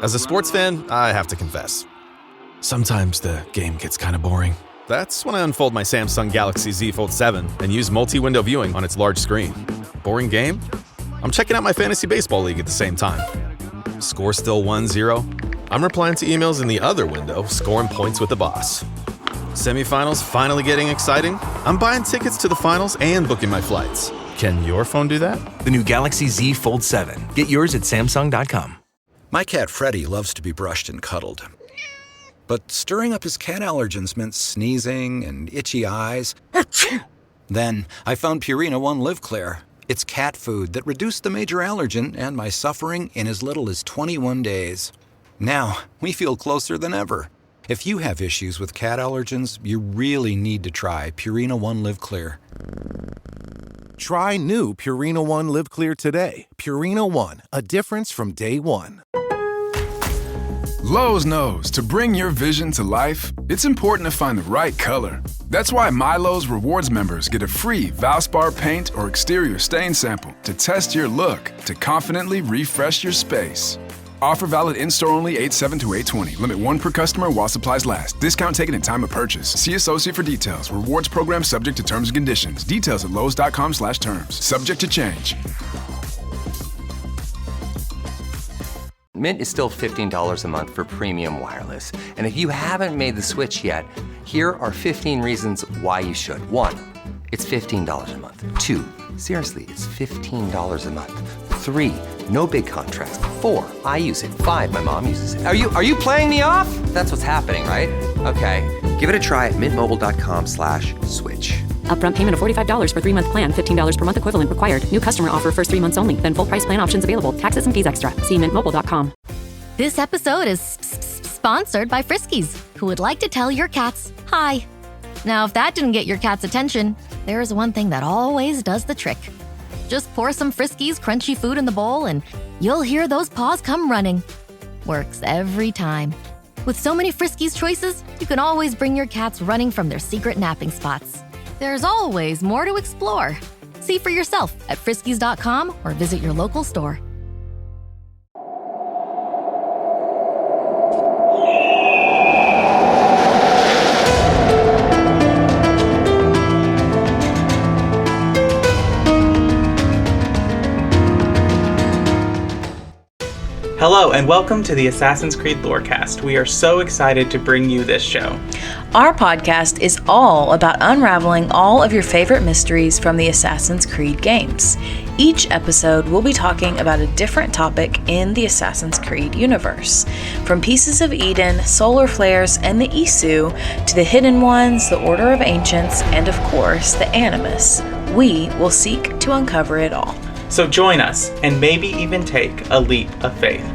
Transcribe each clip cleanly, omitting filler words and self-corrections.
As a sports fan, I have to confess. Sometimes the game gets kind of boring. That's when I unfold my Samsung Galaxy Z Fold 7 and use multi-window viewing on its large screen. Boring game? I'm checking out my fantasy baseball league at the same time. Score still 1-0? I'm replying to emails in the other window, scoring points with the boss. Semifinals finally getting exciting? I'm buying tickets to the finals and booking my flights. Can your phone do that? The new Galaxy Z Fold 7. Get yours at Samsung.com. My cat Freddie loves to be brushed and cuddled. But stirring up his cat allergens meant sneezing and itchy eyes. Then I found Purina One Live Clear. It's cat food that reduced the major allergen and my suffering in as little as 21 days. Now, we feel closer than ever. If you have issues with cat allergens, you really need to try Purina One Live Clear. Try new Purina One Live Clear today. Purina One, a difference from day one. Lowe's knows to bring your vision to life, it's important to find the right color. That's why MyLowe's Rewards members get a free Valspar paint or exterior stain sample to test your look to confidently refresh your space. Offer valid in-store only 8/7 to 8/20. Limit 1 per customer while supplies last. Discount taken at time of purchase. See associate for details. Rewards program subject to terms and conditions. Details at lowes.com/terms. Subject to change. Mint is still $15 a month for premium wireless. And if you haven't made the switch yet, here are 15 reasons why you should. 1, it's $15 a month. 2, seriously, it's $15 a month. 3, no big contracts. 4, I use it. 5, my mom uses it. Are you playing me off? That's what's happening, right? Okay, give it a try at mintmobile.com/switch. Upfront payment of $45 for 3-month plan, $15 per month equivalent required. New customer offer first 3 months only. Then full price plan options available. Taxes and fees extra. See mintmobile.com. This episode is sponsored by Friskies, who would like to tell your cats hi. Now, if that didn't get your cat's attention, there is one thing that always does the trick. Just pour some Friskies crunchy food in the bowl and you'll hear those paws come running. Works every time. With so many Friskies choices, you can always bring your cats running from their secret napping spots. There's always more to explore. See for yourself at friskies.com or visit your local store. Hello and welcome to the Assassin's Creed Lorecast. We are so excited to bring you this show. Our podcast is all about unraveling all of your favorite mysteries from the Assassin's Creed games. Each episode will be talking about a different topic in the Assassin's Creed universe. From Pieces of Eden, solar flares, and the Isu, to the Hidden Ones, the Order of Ancients, and of course, the Animus, we will seek to uncover it all. So join us and maybe even take a leap of faith.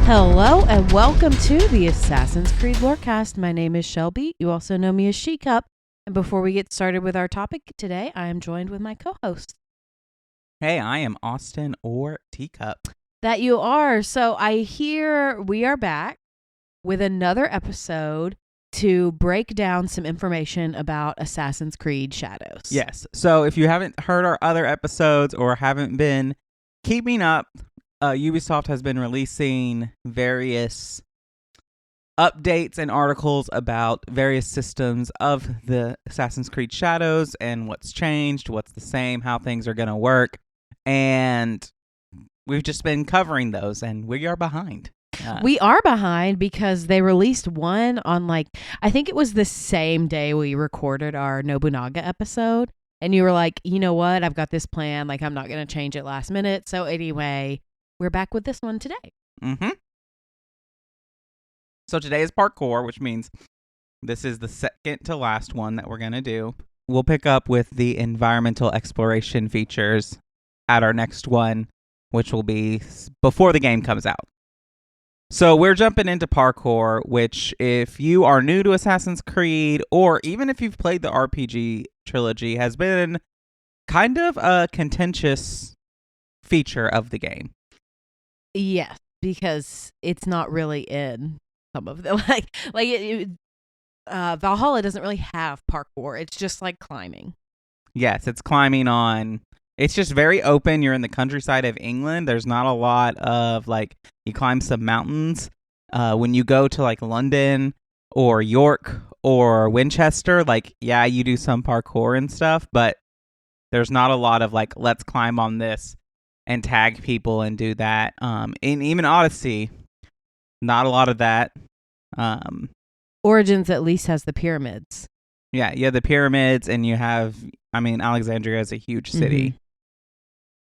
Hello and welcome to the Assassin's Creed Lorecast. My name is Shelby. You also know me as She-Cup. And before we get started with our topic today, I am joined with my co-host. Hey, I am Austin or Teacup. That you are. So I hear we are back with another episode to break down some information about Assassin's Creed Shadows. Yes. So if you haven't heard our other episodes or haven't been keeping up, Ubisoft has been releasing various updates and articles about various systems of the Assassin's Creed Shadows and what's changed, what's the same, how things are going to work. And we've just been covering those, and we are behind. We are behind because they released one on I think it was the same day we recorded our Nobunaga episode. And you were like, you know what? I've got this plan. I'm not going to change it last minute. So anyway, we're back with this one today. Mm-hmm. So today is Parkour, which means this is the second to last one that we're going to do. We'll pick up with the environmental exploration features at our next one, which will be before the game comes out. So we're jumping into Parkour, which if you are new to Assassin's Creed, or even if you've played the RPG trilogy, has been kind of a contentious feature of the game. Yes, because it's not really in some of them. Valhalla doesn't really have parkour. It's just like climbing. Yes, it's climbing on. It's just very open. You're in the countryside of England. There's not a lot of you climb some mountains. When you go to London or York or Winchester, you do some parkour and stuff, but there's not a lot of let's climb on this and tag people and do that. In even Odyssey, not a lot of that. Origins at least has the pyramids. Yeah, you have the pyramids, and you have, Alexandria is a huge city. Mm-hmm.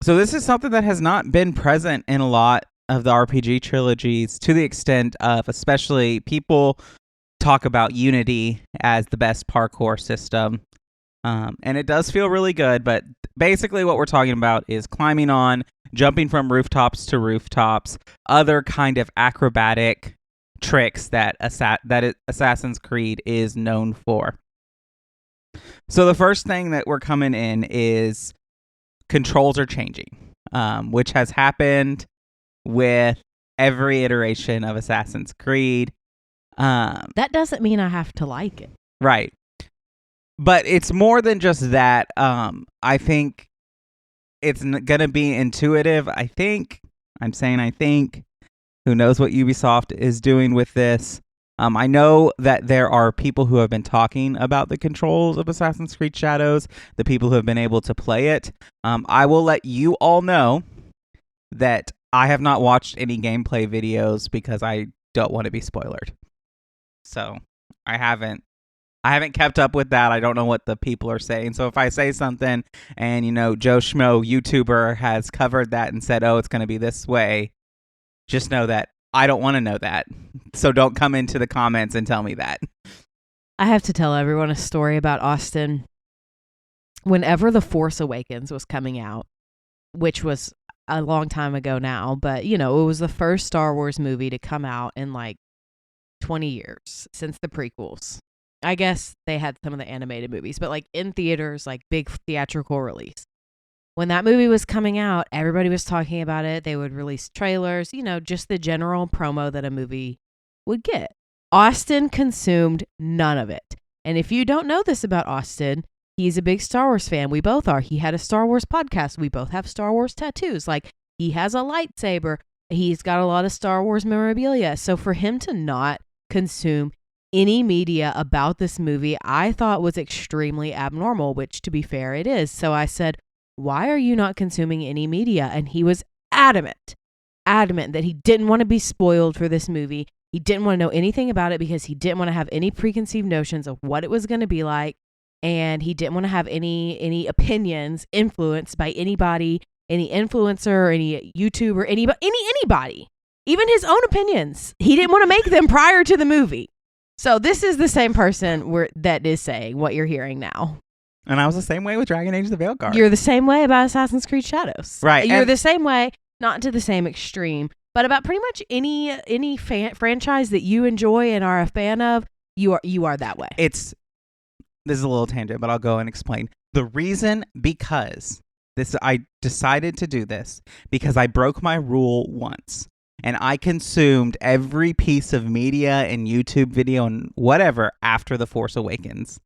So this is something that has not been present in a lot of the RPG trilogies, to the extent of, especially, people talk about Unity as the best parkour system. And it does feel really good, but basically what we're talking about is climbing on, jumping from rooftops to rooftops, other kind of acrobatic tricks that Assassin's Creed is known for. So the first thing that we're coming in is controls are changing, which has happened with every iteration of Assassin's Creed. That doesn't mean I have to like it. Right. But it's more than just that. I think it's going to be intuitive. I think. Who knows what Ubisoft is doing with this? I know that there are people who have been talking about the controls of Assassin's Creed Shadows, the people who have been able to play it. I will let you all know that I have not watched any gameplay videos because I don't want to be spoiled. So I haven't kept up with that. I don't know what the people are saying. So if I say something and, Joe Schmo, YouTuber, has covered that and said, oh, it's going to be this way, just know that I don't want to know that. So don't come into the comments and tell me that. I have to tell everyone a story about Austin. Whenever The Force Awakens was coming out, which was a long time ago now, but, it was the first Star Wars movie to come out in 20 years since the prequels. I guess they had some of the animated movies, but in theaters, big theatrical release. When that movie was coming out, everybody was talking about it. They would release trailers, just the general promo that a movie would get. Austin consumed none of it. And if you don't know this about Austin, he's a big Star Wars fan. We both are. He had a Star Wars podcast. We both have Star Wars tattoos. He has a lightsaber. He's got a lot of Star Wars memorabilia. So for him to not consume any media about this movie, I thought was extremely abnormal, which, to be fair, it is. So I said, why are you not consuming any media? And he was adamant that he didn't want to be spoiled for this movie. He didn't want to know anything about it because he didn't want to have any preconceived notions of what it was going to be like. And he didn't want to have any opinions influenced by anybody, any influencer, any YouTuber, anybody, even his own opinions. He didn't want to make them prior to the movie. So this is the same person that is saying what you're hearing now. And I was the same way with Dragon Age: The Veilguard. You're the same way about Assassin's Creed Shadows. Right. You're the same way, not to the same extreme, but about pretty much any franchise that you enjoy and are a fan of, you are that way. This is a little tangent, but I'll go and explain. The reason, because I decided to do this because I broke my rule once. And I consumed every piece of media and YouTube video and whatever after The Force Awakens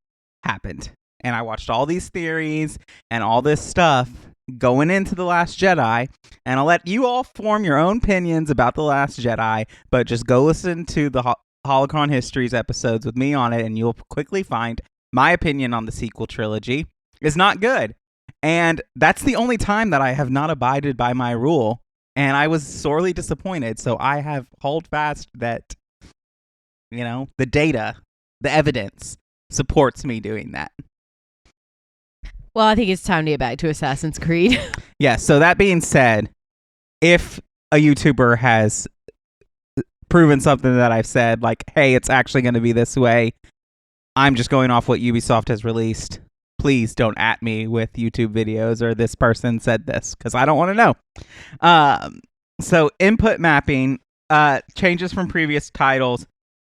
happened. And I watched all these theories and all this stuff going into The Last Jedi. And I'll let you all form your own opinions about The Last Jedi. But just go listen to the Holocron Histories episodes with me on it. And you'll quickly find my opinion on the sequel trilogy is not good. And that's the only time that I have not abided by my rule. And I was sorely disappointed. So I have held fast that, the data, the evidence supports me doing that. Well, I think it's time to get back to Assassin's Creed. Yeah. So that being said, if a YouTuber has proven something that I've said, hey, it's actually going to be this way, I'm just going off what Ubisoft has released. Please don't at me with YouTube videos or this person said this, because I don't want to know. So input mapping changes from previous titles.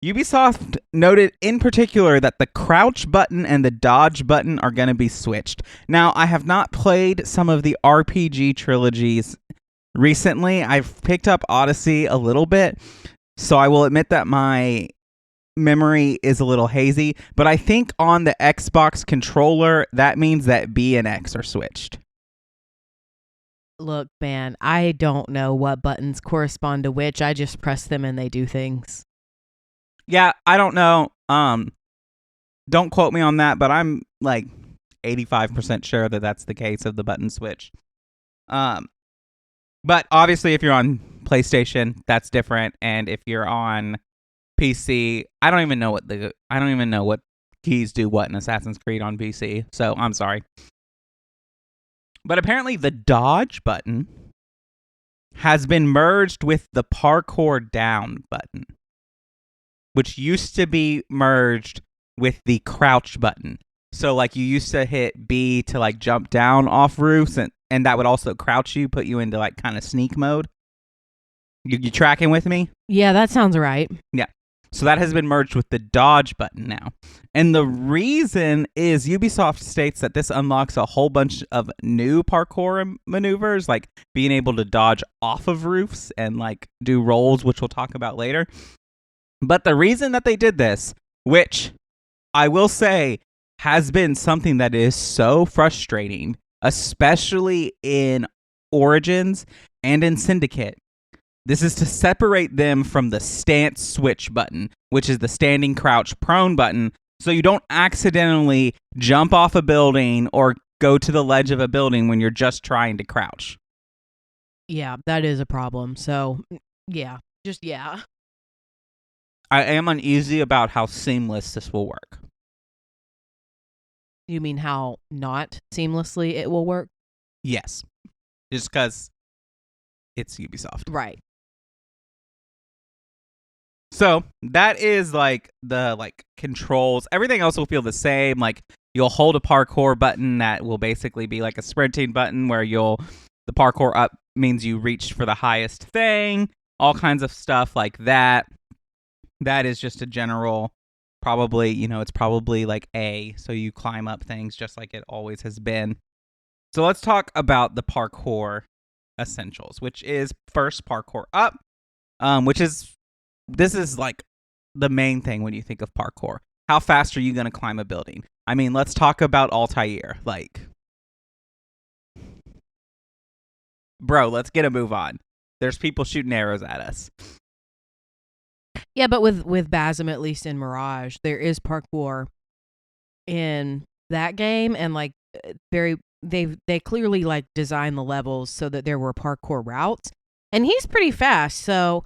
Ubisoft noted in particular that the crouch button and the dodge button are going to be switched. Now, I have not played some of the RPG trilogies recently. I've picked up Odyssey a little bit, so I will admit that my memory is a little hazy, but I think on the Xbox controller, that means that B and X are switched. Look, man, I don't know what buttons correspond to which. I just press them and they do things. Yeah, I don't know. Don't quote me on that, but I'm like 85% sure that that's the case of the button switch. But obviously, if you're on PlayStation, that's different, and if you're on PC, I don't even know what keys do what in Assassin's Creed on PC. So I'm sorry, but apparently the dodge button has been merged with the parkour down button, which used to be merged with the crouch button. So, like, you used to hit B to, like, jump down off roofs, and that would also crouch you, put you into, like, kind of sneak mode. You tracking with me? Yeah, that sounds right. Yeah. So that has been merged with the dodge button now. And the reason is Ubisoft states that this unlocks a whole bunch of new parkour maneuvers, like being able to dodge off of roofs and, like, do rolls, which we'll talk about later. But the reason that they did this, which I will say has been something that is so frustrating, especially in Origins and in Syndicate, this is to separate them from the stance switch button, which is the standing crouch prone button, so you don't accidentally jump off a building or go to the ledge of a building when you're just trying to crouch. Yeah, that is a problem. So, yeah. I am uneasy about how seamless this will work. You mean how not seamlessly it will work? Yes. Just because it's Ubisoft. Right. So that is like the controls. Everything else will feel the same. Like you'll hold a parkour button that will basically be like a sprinting button where the parkour up means you reach for the highest thing. All kinds of stuff like that. That is just a general, probably, it's probably like A. So you climb up things just like it always has been. So let's talk about the parkour essentials, which is first parkour up, this is like the main thing when you think of parkour. How fast are you going to climb a building? I mean, let's talk about Altair. Like, bro, let's get a move on. There's people shooting arrows at us. Yeah, but with Basm, at least in Mirage, there is parkour in that game, and like they clearly like designed the levels so that there were parkour routes, and he's pretty fast. So,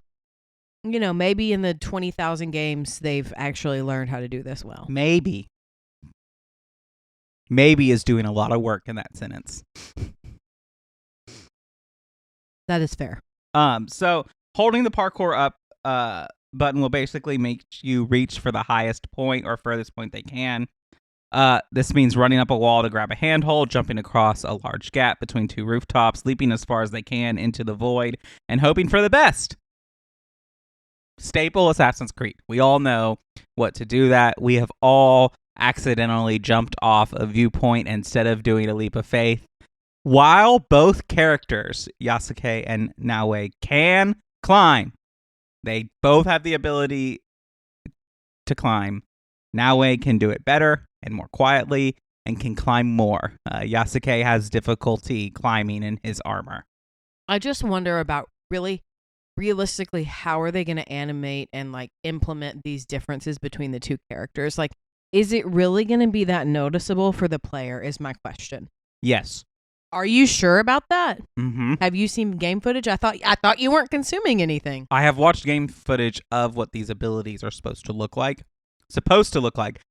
maybe in the 20,000 games they've actually learned how to do this well. Maybe is doing a lot of work in that sentence. That is fair. So holding the parkour up button will basically make you reach for the highest point or furthest point they can. This means running up a wall to grab a handhold, jumping across a large gap between two rooftops, leaping as far as they can into the void, and hoping for the best. Staple Assassin's Creed. We all know what to do that. We have all accidentally jumped off a viewpoint instead of doing a leap of faith. While both characters, Yasuke and Naoe, can climb, they both have the ability to climb. Naoe can do it better and more quietly and can climb more. Yasuke has difficulty climbing in his armor. I just wonder about realistically, how are they going to animate and like implement these differences between the two characters? Like, is it really going to be that noticeable for the player is my question. Yes. Are you sure about that? Mm-hmm. Have you seen game footage? I thought you weren't consuming anything. I have watched game footage of what these abilities are supposed to look like.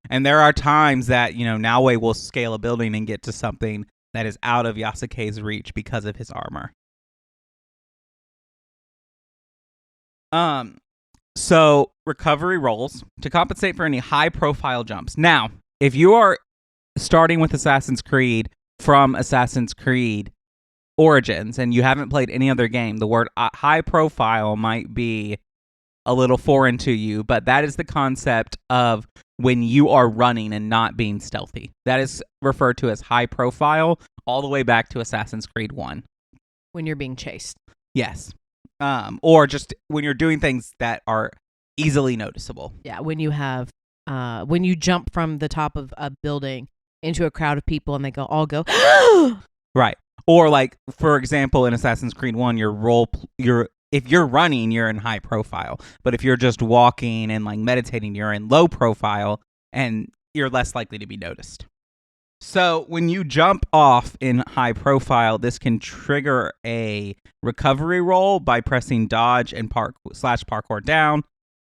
And there are times that, Naoe will scale a building and get to something that is out of Yasuke's reach because of his armor. So recovery rolls to compensate for any high profile jumps. Now, if you are starting with Assassin's Creed from Assassin's Creed Origins and you haven't played any other game, the word high profile might be a little foreign to you, but that is the concept of when you are running and not being stealthy. That is referred to as high profile, all the way back to Assassin's Creed 1. When you're being chased. Yes. Or just when you're doing things that are easily noticeable. Yeah, when you have, when you jump from the top of a building into a crowd of people and they all go, right. Or like, for example, in Assassin's Creed 1, if you're running, you're in high profile. But if you're just walking and like meditating, you're in low profile and you're less likely to be noticed. So when you jump off in high profile, this can trigger a recovery roll by pressing dodge and /parkour down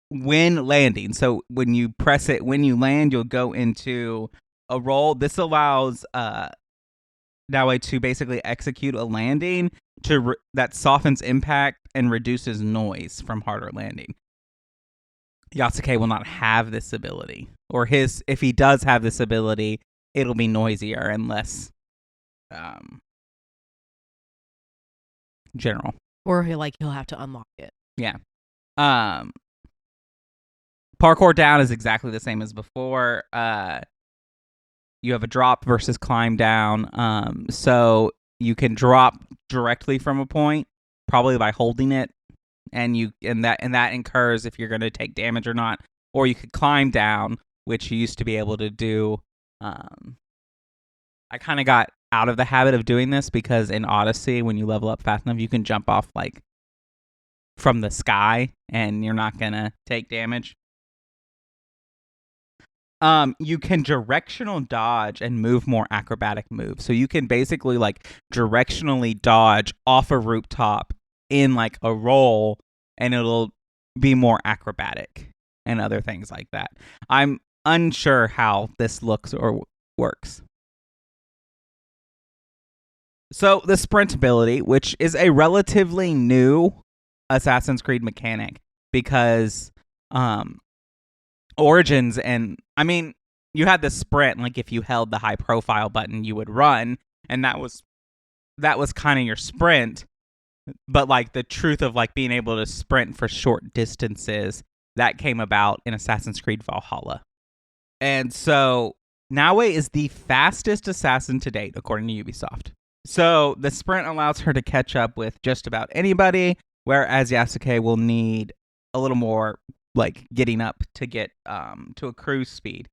when landing. So when you press it, when you land, you'll go into a roll. This allows Naoe to basically execute a landing that softens impact and reduces noise from harder landing. Yasuke will not have this ability, or if he does have this ability, it'll be noisier and less general. Or he'll have to unlock it. Yeah. Parkour down is exactly the same as before. You have a drop versus climb down. So you can drop directly from a point, probably by holding it, and that incurs if you're going to take damage or not. Or you could climb down, which you used to be able to do. I kind of got out of the habit of doing this because in Odyssey, when you level up fast enough, you can jump off like from the sky, and you're not going to take damage. You can directional dodge and move more acrobatic moves. So you can basically like directionally dodge off a rooftop in like a roll, and it'll be more acrobatic and other things like that. I'm unsure how this looks or works. So the sprint ability, which is a relatively new Assassin's Creed mechanic, because Origins, and I mean, you had the sprint, like if you held the high profile button, you would run, and that was kind of your sprint. But like the truth of like being able to sprint for short distances, that came about in Assassin's Creed Valhalla. And so Naoe is the fastest assassin to date, according to Ubisoft. So the sprint allows her to catch up with just about anybody, whereas Yasuke will need a little more like getting up to get to a cruise speed.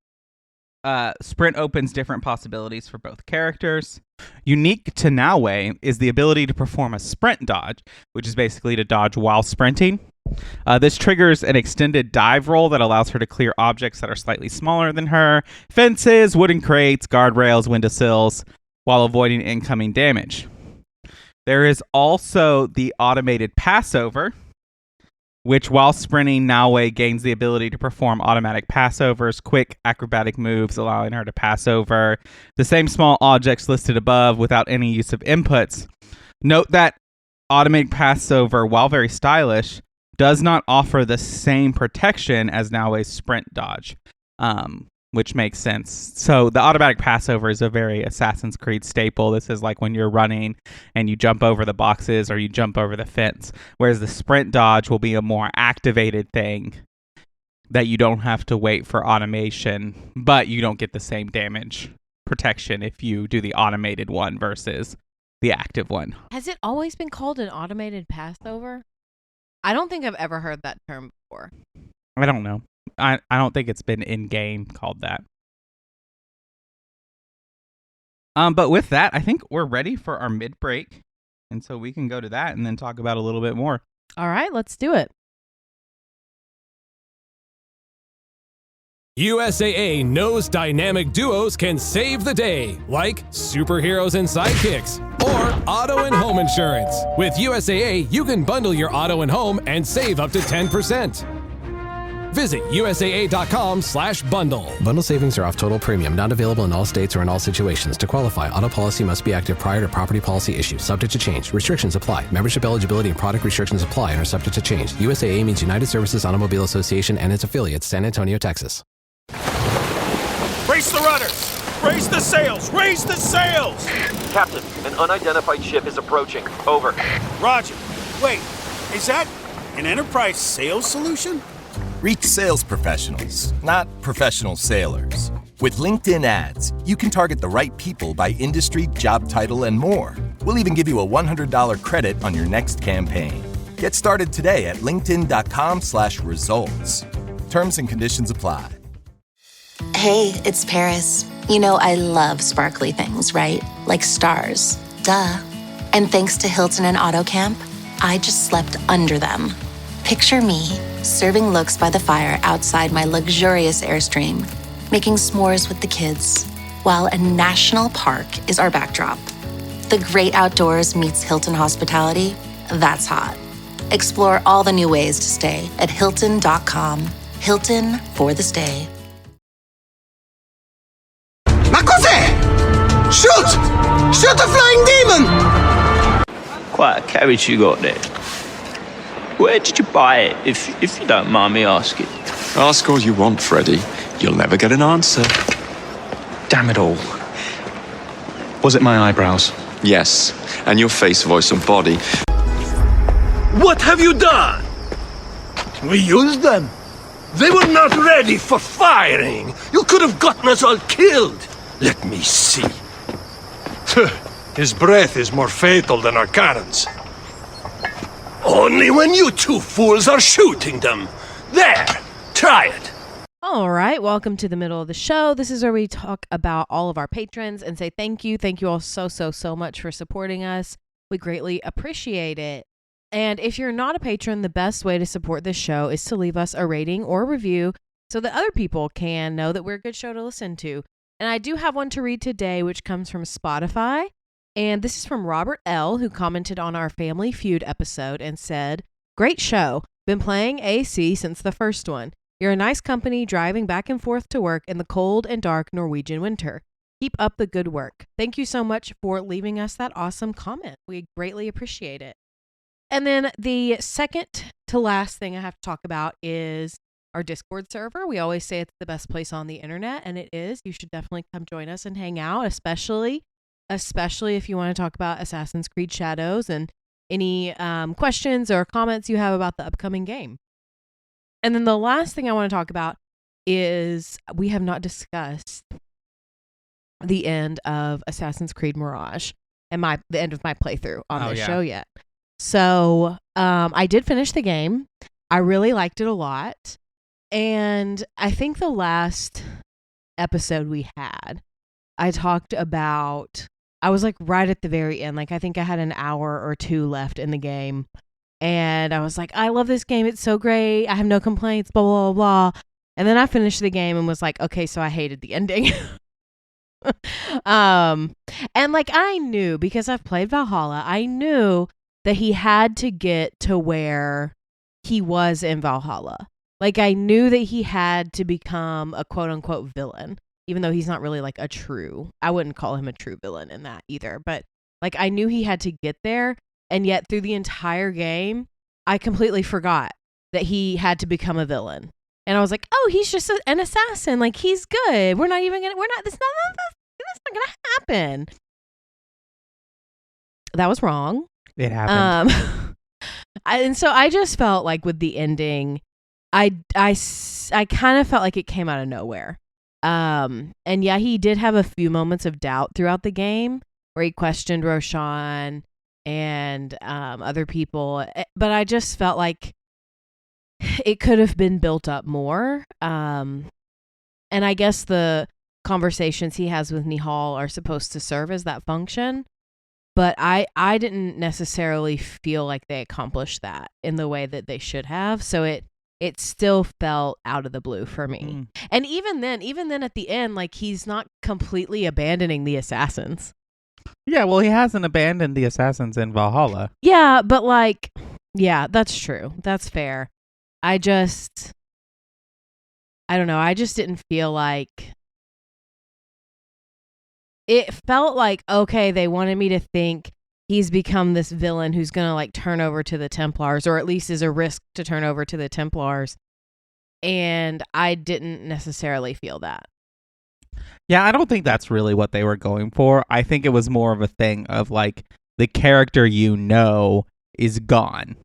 Sprint opens different possibilities for both characters. Unique to Naoe is the ability to perform a sprint dodge, which is basically to dodge while sprinting. This triggers an extended dive roll that allows her to clear objects that are slightly smaller than her, fences, wooden crates, guardrails, windowsills, while avoiding incoming damage. There is also the automated passover, which while sprinting, Naoe gains the ability to perform automatic passovers, quick acrobatic moves, allowing her to pass over the same small objects listed above without any use of inputs. Note that automatic passover, while very stylish, does not offer the same protection as Naoe's sprint dodge, which makes sense. So the automatic passover is a very Assassin's Creed staple. This is like when you're running and you jump over the boxes or you jump over the fence, whereas the sprint dodge will be a more activated thing that you don't have to wait for automation, but you don't get the same damage protection if you do the automated one versus the active one. Has it always been called an automated passover? I don't think I've ever heard that term before. I don't know. I don't think it's been in-game called that. But with that, I think we're ready for our mid-break. And so we can go to that and then talk about a little bit more. All right, let's do it. USAA knows dynamic duos can save the day, like superheroes and sidekicks, or auto and home insurance. With USAA, you can bundle your auto and home and save up to 10%. Visit USAA.com/bundle. Bundle savings are off total premium, not available in all states or in all situations. To qualify, auto policy must be active prior to property policy issue, subject to change. Restrictions apply. Membership eligibility and product restrictions apply and are subject to change. USAA means United Services Automobile Association and its affiliates, San Antonio, Texas. Raise the rudders! Raise the sails! Raise the sails! Captain, an unidentified ship is approaching. Over. Roger. Wait, is that An enterprise sales solution? Reach sales professionals, not professional sailors. With LinkedIn ads, you can target the right people by industry, job title, and more. We'll even give you a $100 credit on your next campaign. Get started today at linkedin.com/results. Terms and conditions apply. Hey, it's Paris. You know I love sparkly things, right? Like stars. Duh. And thanks to Hilton and AutoCamp, I just slept under them. Picture me, serving looks by the fire outside my luxurious Airstream, making s'mores with the kids, while a national park is our backdrop. The great outdoors meets Hilton hospitality. That's hot. Explore all the new ways to stay at Hilton.com. Hilton for the stay. Ma cos'è? Shoot! Shoot a flying demon! Quite a carriage you got there. Where did you buy it, if you don't mind me asking? Ask all you want, Freddy. You'll never get an answer. Damn it all. Was it my eyebrows? Yes, and your face, voice, and body. What have you done? We used them. They were not ready for firing. You could have gotten us all killed. Let me see. His breath is more fatal than our cannons. Only when you two fools are shooting them. There, try it. All right, welcome to the middle of the show. This is where we talk about all of our patrons and say thank you. Thank you all so much for supporting us. We greatly appreciate it. And if you're not a patron, the best way to support this show is to leave us a rating or review so that other people can know that we're a good show to listen to. And I do have one to read today, which comes from Spotify. And this is from Robert L., who commented on our Family Feud episode and said, "Great show. Been playing AC since the first one. You're a nice company driving back and forth to work in the cold and dark Norwegian winter. Keep up the good work." Thank you so much for leaving us that awesome comment. We greatly appreciate it. And then the second to last thing I have to talk about is our Discord server. We always say it's the best place on the internet, and it is. You should definitely come join us and hang out, especially if you want to talk about Assassin's Creed Shadows and any questions or comments you have about the upcoming game. And then the last thing I want to talk about is we have not discussed the end of Assassin's Creed Mirage and the end of my playthrough on this show yet. So I did finish the game. I really liked it a lot. And I think the last episode we had, I talked about, I was like right at the very end. Like I think I had an hour or two left in the game. And I was like, I love this game. It's so great. I have no complaints, blah, blah, blah, blah. And then I finished the game and was like, okay, so I hated the ending. And like I knew, because I've played Valhalla, I knew that he had to get to where he was in Valhalla. Like I knew that he had to become a quote unquote villain, even though he's not really like I wouldn't call him a true villain in that either. But like I knew he had to get there. And yet through the entire game, I completely forgot that he had to become a villain. And I was like, oh, he's just an assassin. Like he's good. That's not going to happen. That was wrong. It happened. And so I just felt like with the ending, I kind of felt like it came out of nowhere. And yeah, he did have a few moments of doubt throughout the game where he questioned Roshan and other people. But I just felt like it could have been built up more. And I guess the conversations he has with Nihal are supposed to serve as that function. But I didn't necessarily feel like they accomplished that in the way that they should have. So it still felt out of the blue for me. And even then at the end, like he's not completely abandoning the assassins. Yeah, well, he hasn't abandoned the assassins in Valhalla. Yeah, but like, yeah, that's true. That's fair. I don't know. I just didn't feel like it felt like, okay, they wanted me to think he's become this villain who's going to like turn over to the Templars, or at least is a risk to turn over to the Templars. And I didn't necessarily feel that. Yeah, I don't think that's really what they were going for. I think it was more of a thing of like the character is gone.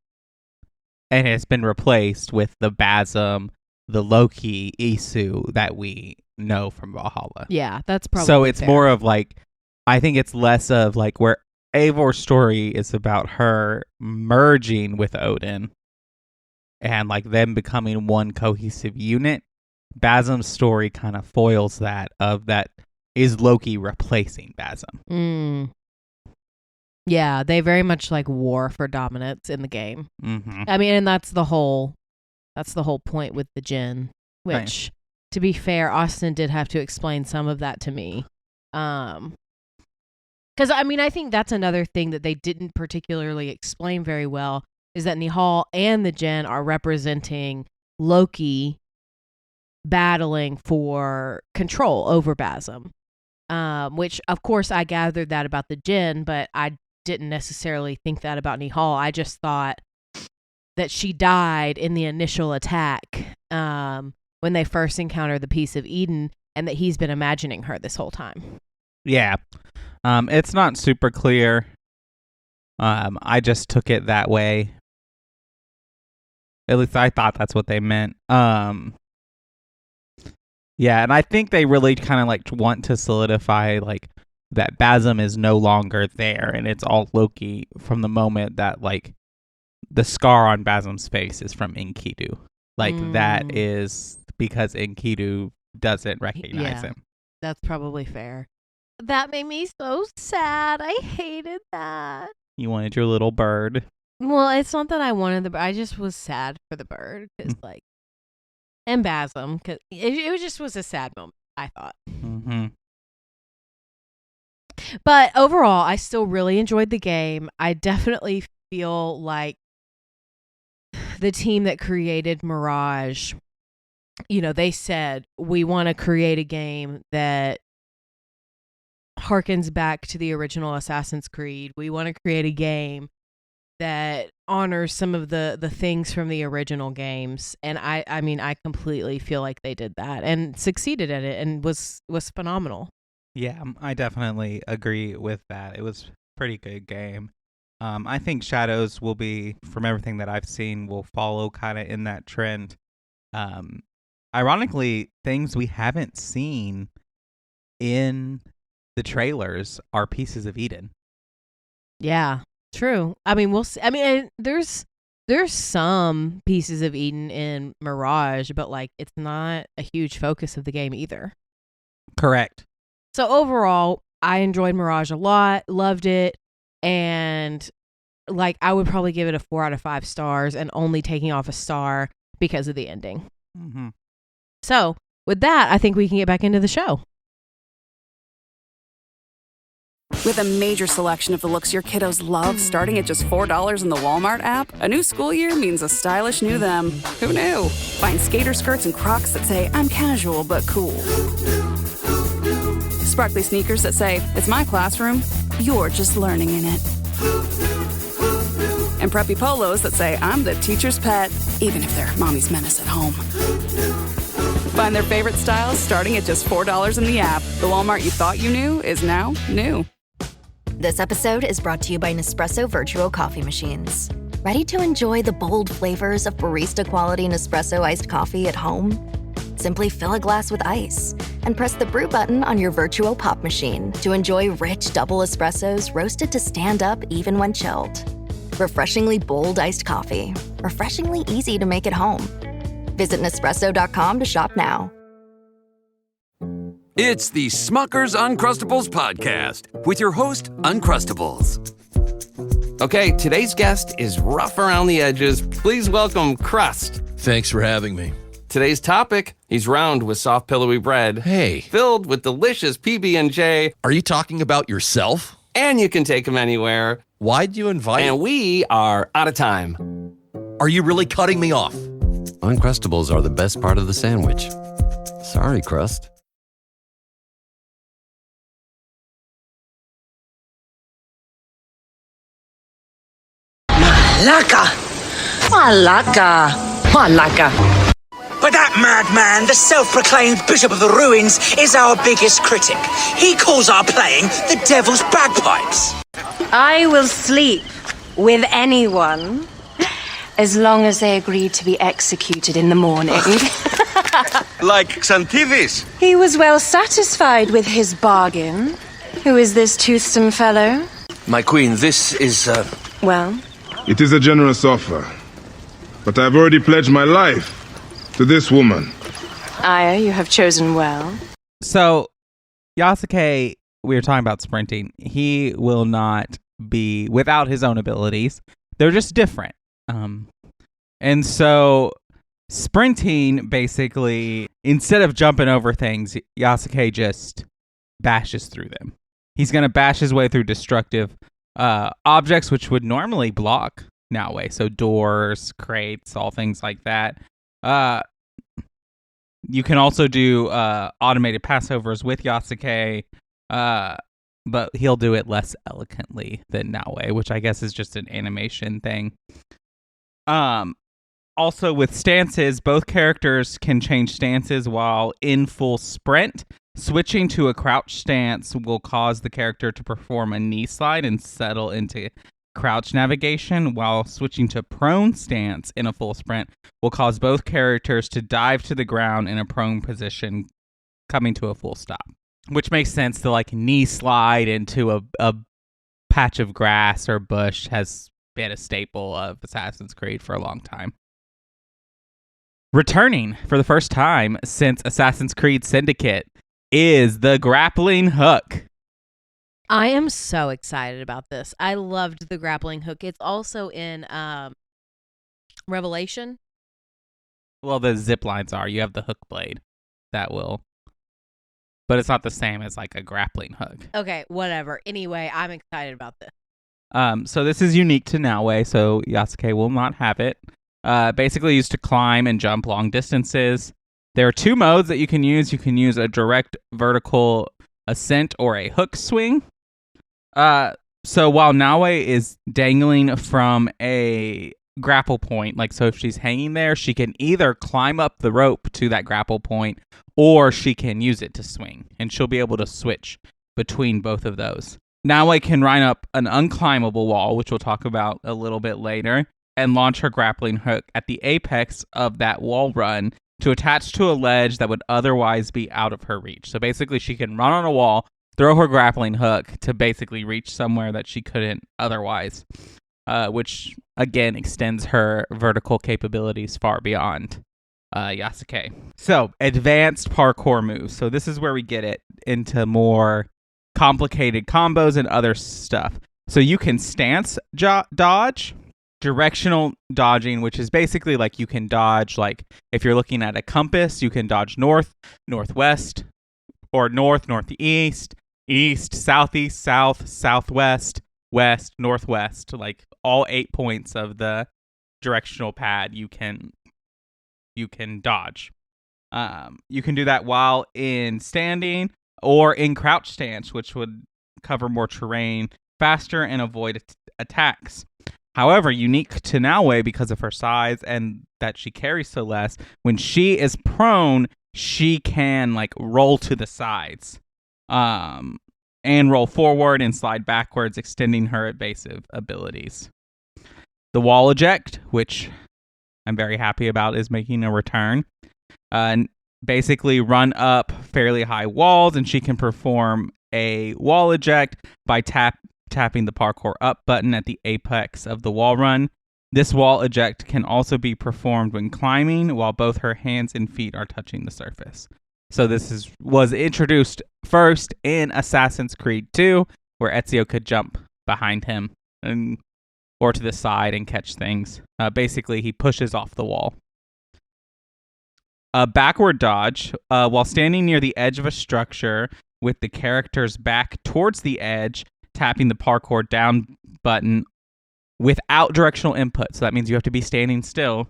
and it's been replaced with the Basm, the Loki, Isu that we know from Valhalla. Yeah, that's probably so. It's fair. more of like, I think it's less of like where Eivor's story is about her merging with Odin and like them becoming one cohesive unit. Basm's story kind of foils that of that is Loki replacing Basm. Yeah, they very much like war for dominance in the game. Mm-hmm. I mean, and that's the whole point with the Jinn, which, to be fair, Austin did have to explain some of that to me. Because, I mean, I think that's another thing that they didn't particularly explain very well, is that Nihal and the Jinn are representing Loki battling for control over Basm. Which, of course, I gathered that about the Jinn, but I didn't necessarily think that about Nihal. I just thought that she died in the initial attack when they first encountered the Piece of Eden, and that he's been imagining her this whole time. Yeah. It's not super clear. I just took it that way. At least I thought that's what they meant. Yeah, and I think they really kind of like want to solidify like that Basm is no longer there, and it's all Loki from the moment that like the scar on Basm's face is from Enkidu. Like that is because Enkidu doesn't recognize him. That's probably fair. That made me so sad. I hated that. You wanted your little bird. Well, it's not that I wanted the bird. I just was sad for the bird because like. And Basm, because it just was a sad moment, I thought. Mm-hmm. But overall, I still really enjoyed the game. I definitely feel like the team that created Mirage, you know, they said, we want to create a game that harkens back to the original Assassin's Creed. We want to create a game that honors some of the things from the original games, and I mean I completely feel like they did that and succeeded at it and was phenomenal. Yeah, I definitely agree with that. It was a pretty good game. I think Shadows will be, from everything that I've seen, will follow kind of in that trend. Ironically, things we haven't seen in the trailers are Pieces of Eden. Yeah. True. I mean, we'll see. I mean, there's some Pieces of Eden in Mirage, but like it's not a huge focus of the game either. Correct. So overall, I enjoyed Mirage a lot, loved it, and like I would probably give it a 4 out of 5 stars, and only taking off a star because of the ending. Mm-hmm. So with that, I think we can get back into the show. With a major selection of the looks your kiddos love, starting at just $4 in the Walmart app, a new school year means a stylish new them. Who knew? Find skater skirts and Crocs that say, I'm casual but cool. Sparkly sneakers that say, it's my classroom, you're just learning in it. And preppy polos that say, I'm the teacher's pet, even if they're mommy's menace at home. Find their favorite styles starting at just $4 in the app. The Walmart you thought you knew is now new. This episode is brought to you by Nespresso Virtuo Coffee Machines. Ready to enjoy the bold flavors of barista-quality Nespresso iced coffee at home? Simply fill a glass with ice and press the brew button on your Virtuo Pop machine to enjoy rich double espressos roasted to stand up even when chilled. Refreshingly bold iced coffee. Refreshingly easy to make at home. Visit Nespresso.com to shop now. It's the Smucker's Uncrustables podcast with your host, Uncrustables. Okay, today's guest is rough around the edges. Please welcome Crust. Thanks for having me. Today's topic, he's round with soft, pillowy bread. Hey. Filled with delicious PB&J. Are you talking about yourself? And you can take him anywhere. Why'd you invite? And we are out of time. Are you really cutting me off? Uncrustables are the best part of the sandwich. Sorry, Crust. Malaka. But that madman, the self-proclaimed Bishop of the Ruins, is our biggest critic. He calls our playing the devil's bagpipes. I will sleep with anyone As long as they agreed to be executed in the morning. Like Xantivis. He was well satisfied with his bargain. Who is this toothsome fellow? My queen, this is, Well? It is a generous offer. But I've already pledged my life to this woman. Aya, you have chosen well. So, Yasuke, we were talking about sprinting. He will not be without his own abilities. They're just different. And so sprinting, basically, instead of jumping over things, Yasuke just bashes through them. He's going to bash his way through destructive objects, which would normally block Naoe. So doors, crates, all things like that. You can also do automated passovers with Yasuke, but he'll do it less elegantly than Naoe, which I guess is just an animation thing. Also with stances, both characters can change stances while in full sprint. Switching to a crouch stance will cause the character to perform a knee slide and settle into crouch navigation, while switching to prone stance in a full sprint will cause both characters to dive to the ground in a prone position, coming to a full stop. Which makes sense. To like knee slide into a patch of grass or bush has been a staple of Assassin's Creed for a long time. Returning for the first time since Assassin's Creed Syndicate is the grappling hook. I am so excited about this. I loved the grappling hook. It's also in Revelation. Well, the zip lines are. You have the hook blade that will, but it's not the same as like a grappling hook. Okay, whatever. Anyway, I'm excited about this. So this is unique to Naoe, so Yasuke will not have it. Basically used to climb and jump long distances. There are two modes that you can use. You can use a direct vertical ascent or a hook swing. So while Naoe is dangling from a grapple point, like so if she's hanging there, she can either climb up the rope to that grapple point or she can use it to swing, and she'll be able to switch between both of those. Naoe can run up an unclimbable wall, which we'll talk about a little bit later, and launch her grappling hook at the apex of that wall run to attach to a ledge that would otherwise be out of her reach. So basically she can run on a wall, throw her grappling hook to basically reach somewhere that she couldn't otherwise, which again extends her vertical capabilities far beyond Yasuke. So, advanced parkour moves. So this is where we get it into more complicated combos and other stuff. So you can stance dodge, directional dodging, which is basically like you can dodge, like if you're looking at a compass, you can dodge north, northwest, or north, northeast, east, southeast, south, southwest, west, northwest, like all 8 points of the directional pad you can dodge. You can do that while in standing or in crouch stance, which would cover more terrain faster and avoid attacks. However, unique to Naoe because of her size and that she carries so less, when she is prone, she can like roll to the sides and roll forward and slide backwards, extending her evasive abilities. The wall eject, which I'm very happy about, is making a return. Basically run up fairly high walls, and she can perform a wall eject by tapping the parkour up button at the apex of the wall run. This wall eject can also be performed when climbing while both her hands and feet are touching the surface. So this was introduced first in Assassin's Creed 2, where Ezio could jump behind him or to the side and catch things. Basically, he pushes off the wall. A backward dodge, while standing near the edge of a structure with the character's back towards the edge, tapping the parkour down button without directional input, so that means you have to be standing still,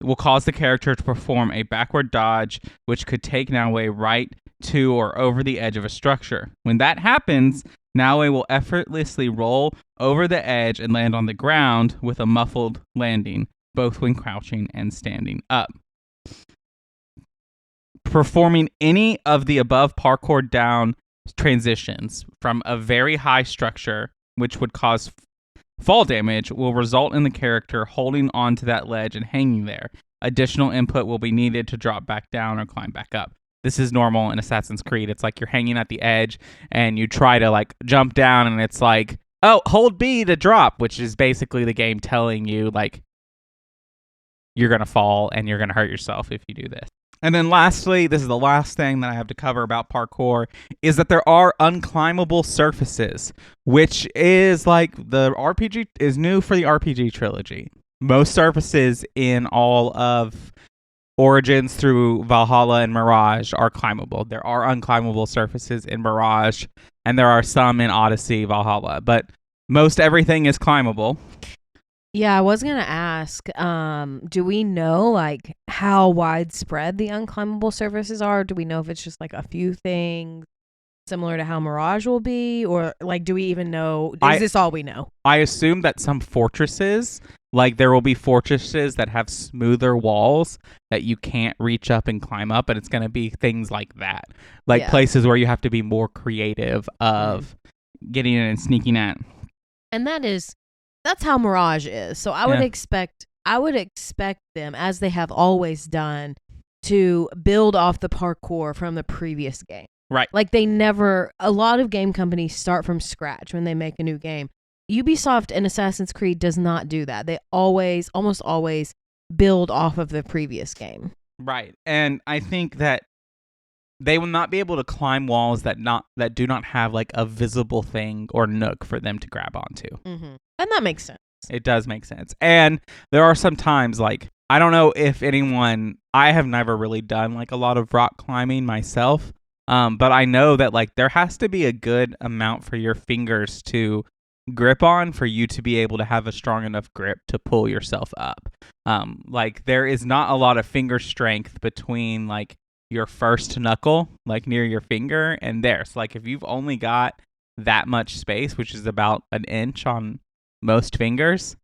will cause the character to perform a backward dodge, which could take Naoe right to or over the edge of a structure. When that happens, Naoe will effortlessly roll over the edge and land on the ground with a muffled landing, both when crouching and standing up. Performing any of the above parkour down transitions from a very high structure, which would cause Fall damage will result in the character holding onto that ledge and hanging there. Additional input will be needed to drop back down or climb back up. This is normal in Assassin's Creed. It's like you're hanging at the edge and you try to like jump down and it's like, oh, hold B to drop, which is basically the game telling you like you're going to fall and you're going to hurt yourself if you do this. And then lastly, this is the last thing that I have to cover about parkour, is that there are unclimbable surfaces, which is like the RPG is new for the RPG trilogy. Most surfaces in all of Origins through Valhalla and Mirage are climbable. There are unclimbable surfaces in Mirage, and there are some in Odyssey, Valhalla, but most everything is climbable. Yeah, I was going to ask, do we know like how widespread the unclimbable surfaces are? Do we know if it's just like a few things similar to how Mirage will be? Or like, do we even know? Is this all we know? I assume that some fortresses, like there will be fortresses that have smoother walls that you can't reach up and climb up. And it's going to be things like that. Like places where you have to be more creative of getting in and sneaking at. And that's how Mirage is. So I would expect them, as they have always done, to build off the parkour from the previous game. Right. Like a lot of game companies start from scratch when they make a new game. Ubisoft and Assassin's Creed does not do that. They almost always build off of the previous game. Right. And I think that they will not be able to climb walls that do not have like a visible thing or nook for them to grab onto. Mm-hmm. And that makes sense. It does make sense. And there are some times like, I don't know if I have never really done like a lot of rock climbing myself. But I know that like there has to be a good amount for your fingers to grip on for you to be able to have a strong enough grip to pull yourself up. Like there is not a lot of finger strength between like your first knuckle, like near your finger, and there. So like if you've only got that much space, which is about an inch on most fingers,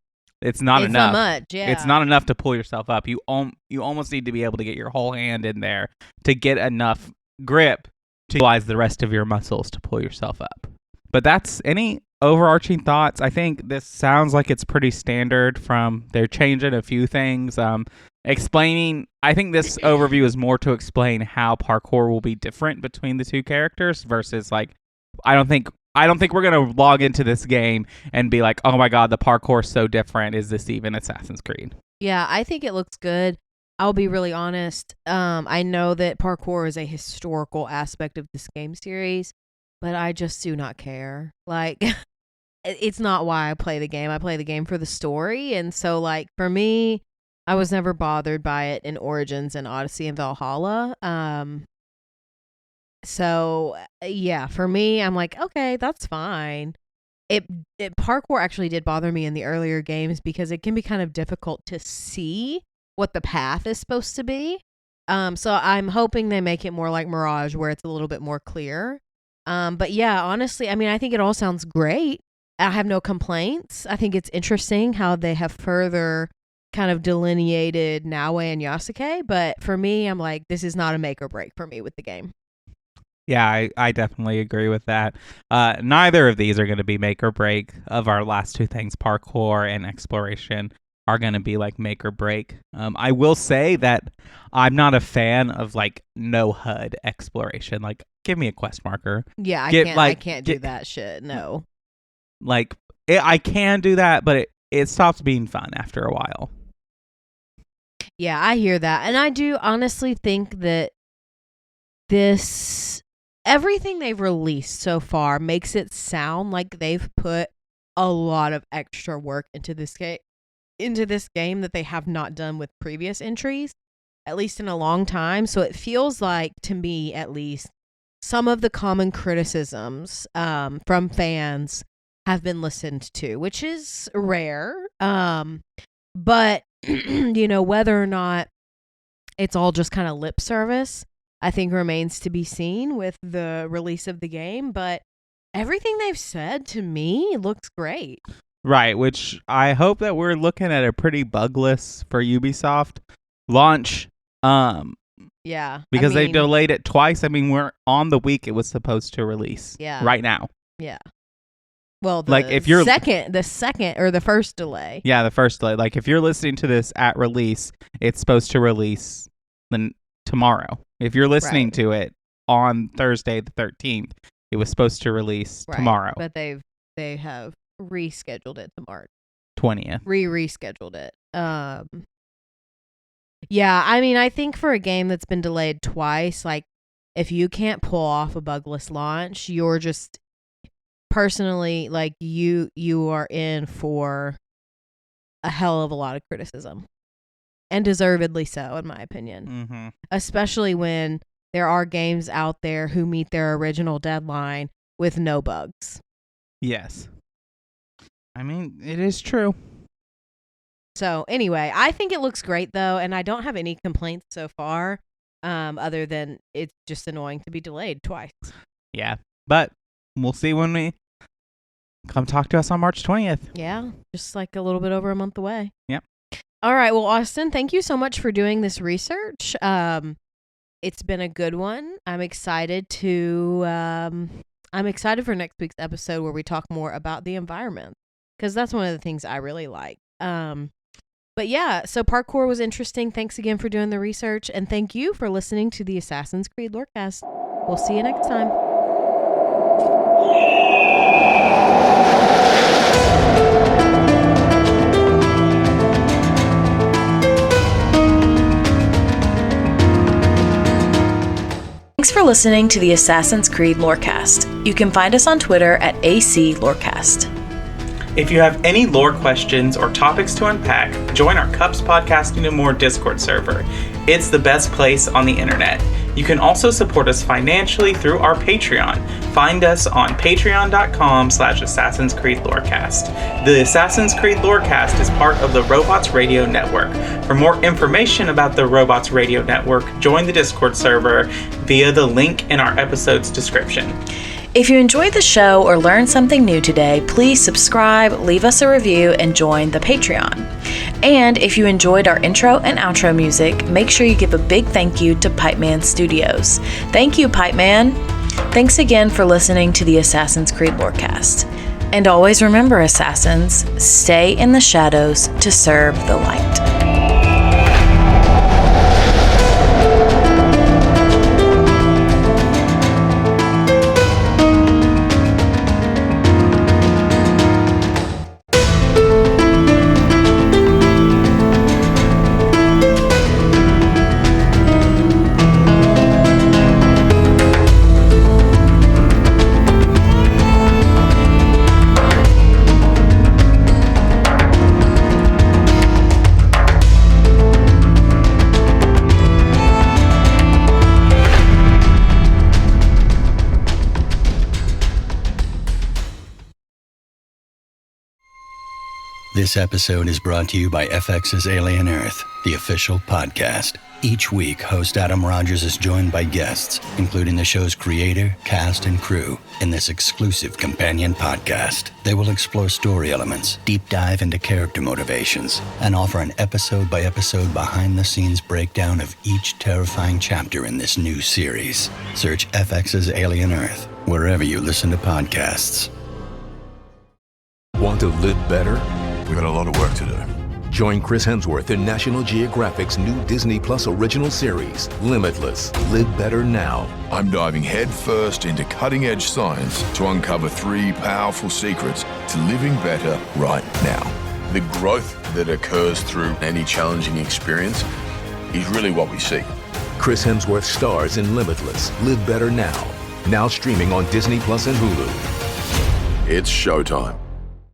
it's not enough. Not much, yeah. It's not enough to pull yourself up. You almost need to be able to get your whole hand in there to get enough grip to utilize the rest of your muscles to pull yourself up. But that's any overarching thoughts. I think this sounds like it's pretty standard they're changing a few things. Explaining, I think this overview is more to explain how parkour will be different between the two characters versus like, I don't think we're going to log into this game and be like, oh my God, the parkour is so different. Is this even Assassin's Creed? Yeah, I think it looks good. I'll be really honest. I know that parkour is a historical aspect of this game series, but I just do not care. Like, it's not why I play the game. I play the game for the story. And so, like, for me, I was never bothered by it in Origins and Odyssey and Valhalla. So, yeah, for me, I'm like, okay, that's fine. Parkour actually did bother me in the earlier games because it can be kind of difficult to see what the path is supposed to be. So I'm hoping they make it more like Mirage where it's a little bit more clear. But yeah, honestly, I mean, I think it all sounds great. I have no complaints. I think it's interesting how they have further kind of delineated Naoe and Yasuke. But for me, I'm like, this is not a make or break for me with the game. Yeah, I definitely agree with that. Neither of these are going to be make or break. Of our last two things, parkour and exploration are going to be like make or break. I will say that I'm not a fan of like no HUD exploration. Like, give me a quest marker. Yeah, I can't do that shit. No. Like, I can do that, but it stops being fun after a while. Yeah, I hear that. And I do honestly think that everything they've released so far makes it sound like they've put a lot of extra work into this game that they have not done with previous entries, at least in a long time. So it feels like, to me at least, some of the common criticisms from fans have been listened to, which is rare. But, whether or not it's all just kind of lip service, I think remains to be seen with the release of the game. But everything they've said to me looks great. Right, which I hope that we're looking at a pretty bugless for Ubisoft launch. Yeah. Because they delayed it twice. I mean, we're on the week it was supposed to release. Yeah. Right now. Yeah. Well, like if you're the second or the first delay. Yeah, the first delay. Like if you're listening to this at release, it's supposed to release tomorrow. If you're listening to it on Thursday the 13th, it was supposed to release tomorrow. But they have rescheduled it to March 20th. Rescheduled it. Yeah, I mean, I think for a game that's been delayed twice, like if you can't pull off a bugless launch, you're just personally like you are in for a hell of a lot of criticism, and deservedly so, in my opinion. Especially when there are games out there who meet their original deadline with no bugs. Yes. I mean, it is true. So anyway, I think it looks great though, and I don't have any complaints so far, other than it's just annoying to be delayed twice. Yeah, but we'll see when we come talk to us on March 20th. Yeah, just like a little bit over a month away. Yep. All right, well, Austin, thank you so much for doing this research. It's been a good one. I'm excited for next week's episode where we talk more about the environment, because that's one of the things I really like. But yeah, so parkour was interesting. Thanks again for doing the research, and thank you for listening to the Assassin's Creed Lorecast. We'll see you next time. Thanks for listening to the Assassin's Creed Lorecast. You can find us on Twitter at AC Lorecast. If you have any lore questions or topics to unpack, join our Cups Podcasting and More Discord server. It's the best place on the internet. You can also support us financially through our Patreon. Find us on patreon.com/Assassin's Creed Lorecast. The Assassin's Creed Lorecast is part of the Robots Radio Network. For more information about the Robots Radio Network, join the Discord server via the link in our episode's description. If you enjoyed the show or learned something new today, please subscribe, leave us a review, and join the Patreon. And if you enjoyed our intro and outro music, make sure you give a big thank you to Pipeman Studios. Thank you, Pipeman. Thanks again for listening to the Assassin's Creed Lorecast. And always remember, Assassins, stay in the shadows to serve the light. This episode is brought to you by FX's Alien Earth, the official podcast. Each week, host Adam Rogers is joined by guests, including the show's creator, cast, and crew, in this exclusive companion podcast. They will explore story elements, deep dive into character motivations, and offer an episode-by-episode behind-the-scenes breakdown of each terrifying chapter in this new series. Search FX's Alien Earth wherever you listen to podcasts. Want to live better? We got a lot of work to do. Join Chris Hemsworth in National Geographic's new Disney Plus original series, Limitless. Live Better Now. I'm diving headfirst into cutting-edge science to uncover 3 powerful secrets to living better right now. The growth that occurs through any challenging experience is really what we seek. Chris Hemsworth stars in Limitless. Live Better Now. Now streaming on Disney Plus and Hulu. It's showtime.